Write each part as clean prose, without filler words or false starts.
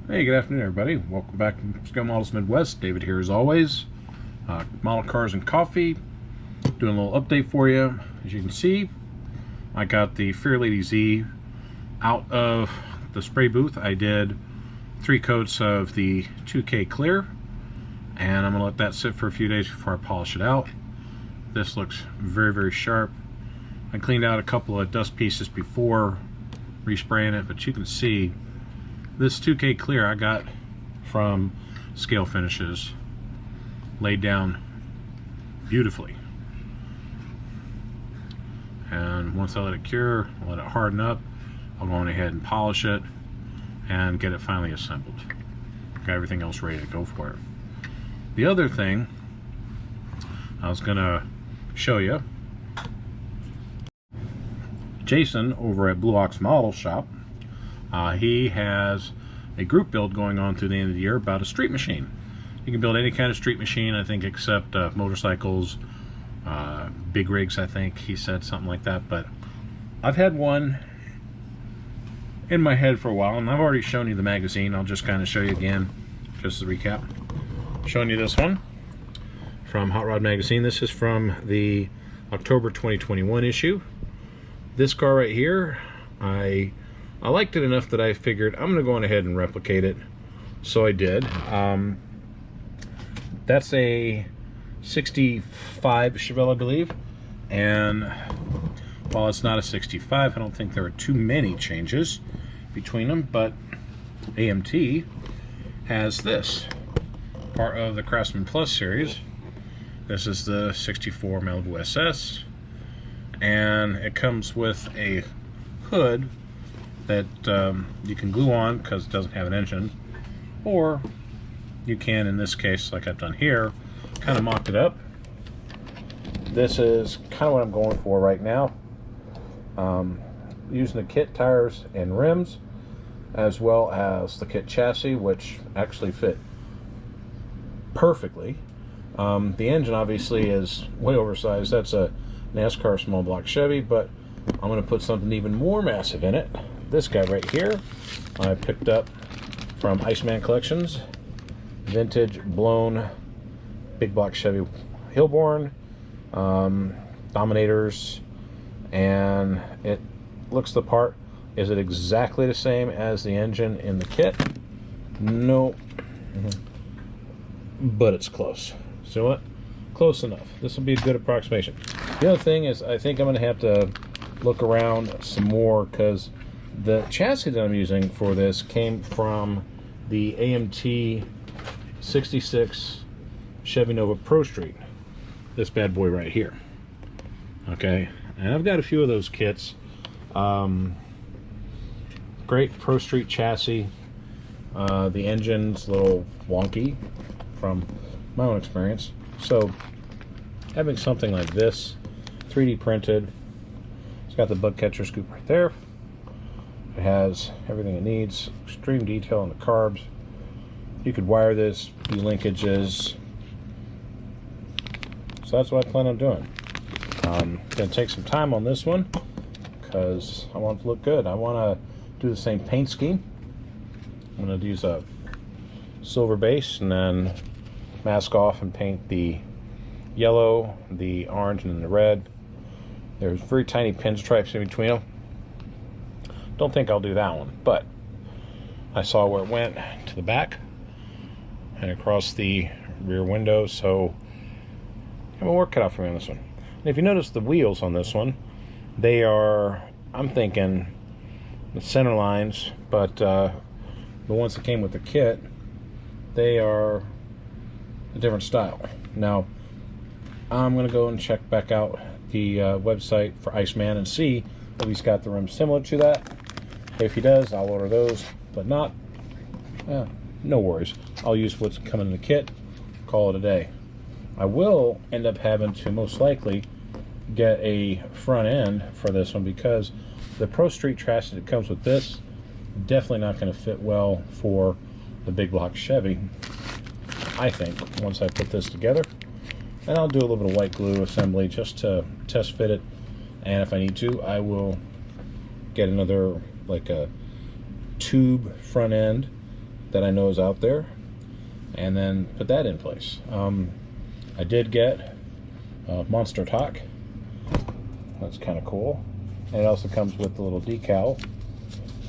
Hey, good afternoon, everybody. Welcome back to Scale Models Midwest. David here as always. Model Cars and Coffee. Doing a little update for you. As you can see, I got the Fairlady Z out of the spray booth. I did 3 coats of the 2K clear, and I'm going to let that sit for a few days before I polish it out. This looks very, very sharp. I cleaned out a couple of dust pieces before respraying it, but you can see this 2K clear I got from Scale Finishes, laid down beautifully. And once I let it cure, let it harden up, I'll go on ahead and polish it and get it finally assembled. Got everything else ready to go for it. The other thing I was gonna show you, Jason over at Blue Ox Model Shop, he has a group build going on through the end of the year about a street machine. You can build any kind of street machine, I think, except motorcycles, big rigs, I think he said, something like that. But I've had one in my head for a while, and I've already shown you the magazine. I'll just kind of show you again, just as a recap. I'm showing you this one from Hot Rod Magazine. This is from the October 2021 issue. This car right here, I liked it enough that I figured I'm going to go on ahead and replicate it. So I did. That's a 65 Chevelle, I believe. And while it's not a 65, I don't think there are too many changes between them. But AMT has this, part of the Craftsman Plus series. This is the 64 Malibu SS. And it comes with a hood that you can glue on because it doesn't have an engine, or you can, in this case, like I've done here, kind of mock it up. This is kind of what I'm going for right now. Using the kit tires and rims, as well as the kit chassis, which actually fit perfectly. The engine obviously is way oversized. That's a NASCAR small block Chevy, but I'm going to put something even more massive in it. This guy right here I picked up from Iceman Collections, vintage blown big block Chevy Hillborn Dominators, and it looks the part. Is it exactly the same as the engine in the kit? No, but it's close. So what? Close enough. This will be a good approximation. The other thing is, I think I'm going to have to look around some more, because the chassis that I'm using for this came from the AMT 66 Chevy Nova Pro Street. This bad boy right here. Okay, and I've got a few of those kits. Great Pro Street chassis. The engine's a little wonky from my own experience. So having something like this, 3D printed, it's got the bug catcher scoop right there. It has everything it needs, extreme detail on the carbs. You could wire this, do linkages. So that's what I plan on doing. Gonna take some time on this one because I want it to look good. I want to do the same paint scheme. I'm going to use a silver base and then mask off and paint the yellow, the orange, and then the red. There's very tiny pinstripes in between them. Don't think I'll do that one, but I saw where it went to the back and across the rear window, so I have a work cut out for me on this one. And if you notice the wheels on this one, they are, I'm thinking, the center lines, but the ones that came with the kit, they are a different style. Now, I'm going to go and check back out the website for Iceman and see if he's got the rims similar to that. If he does, I'll order those, but not, no worries. I'll use what's coming in the kit, call it a day. I will end up having to most likely get a front end for this one, because the Pro Street chassis that comes with this, definitely not going to fit well for the big block Chevy, I think, once I put this together. And I'll do a little bit of white glue assembly just to test fit it, and if I need to, I will get another, like a tube front end that I know is out there, and then put that in place. I did get Monster Talk. That's kind of cool. And it also comes with the little decal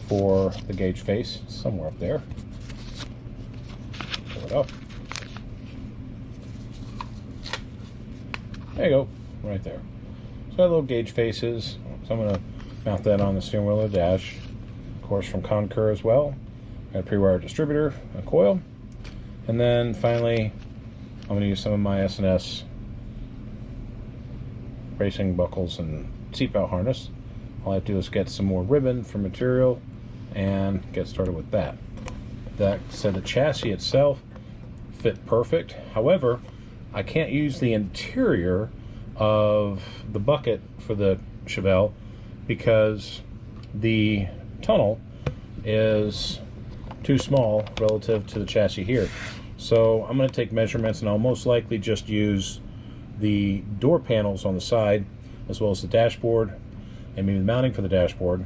for the gauge face. It's somewhere up there. Pull it up. There you go, right there. So I have little gauge faces. So I'm going to mount that on the steering wheel of the dash. Of course, from Concur as well. Got a pre-wired distributor, a coil. And then finally, I'm going to use some of my S&S racing buckles and seatbelt harness. All I have to do is get some more ribbon for material and get started with that. That said, the chassis itself fit perfect. However, I can't use the interior of the bucket for the Chevelle because the tunnel is too small relative to the chassis here. So I'm going to take measurements, and I'll most likely just use the door panels on the side as well as the dashboard and maybe the mounting for the dashboard,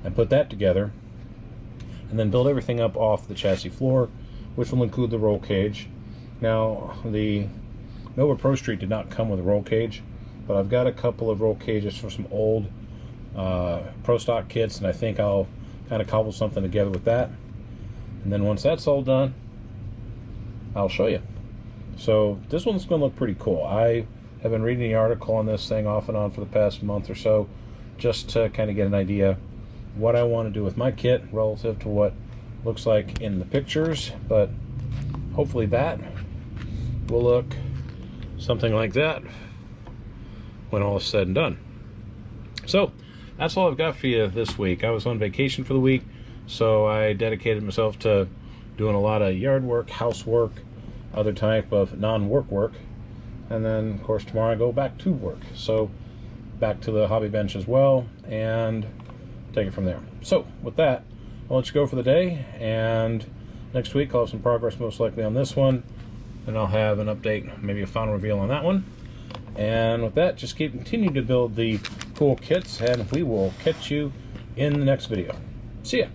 and put that together, and then build everything up off the chassis floor, which will include the roll cage. Now, the Nova Pro Street did not come with a roll cage, but I've got a couple of roll cages for some old Pro Stock kits, and I think I'll kind of cobble something together with that. And then once that's all done, I'll show you. So this one's going to look pretty cool. I have been reading the article on this thing off and on for the past month or so, just to kind of get an idea what I want to do with my kit relative to what looks like in the pictures. But hopefully that will look something like that when all is said and done. So that's all I've got for you this week. I was on vacation for the week, so I dedicated myself to doing a lot of yard work, housework, other type of non-work work, and then of course tomorrow I go back to work. So back to the hobby bench as well, and take it from there. So with that, I'll let you go for the day, and next week I'll have some progress most likely on this one, and I'll have an update, maybe a final reveal on that one. And with that, just continue to build the cool kits, and we will catch you in the next video. See ya.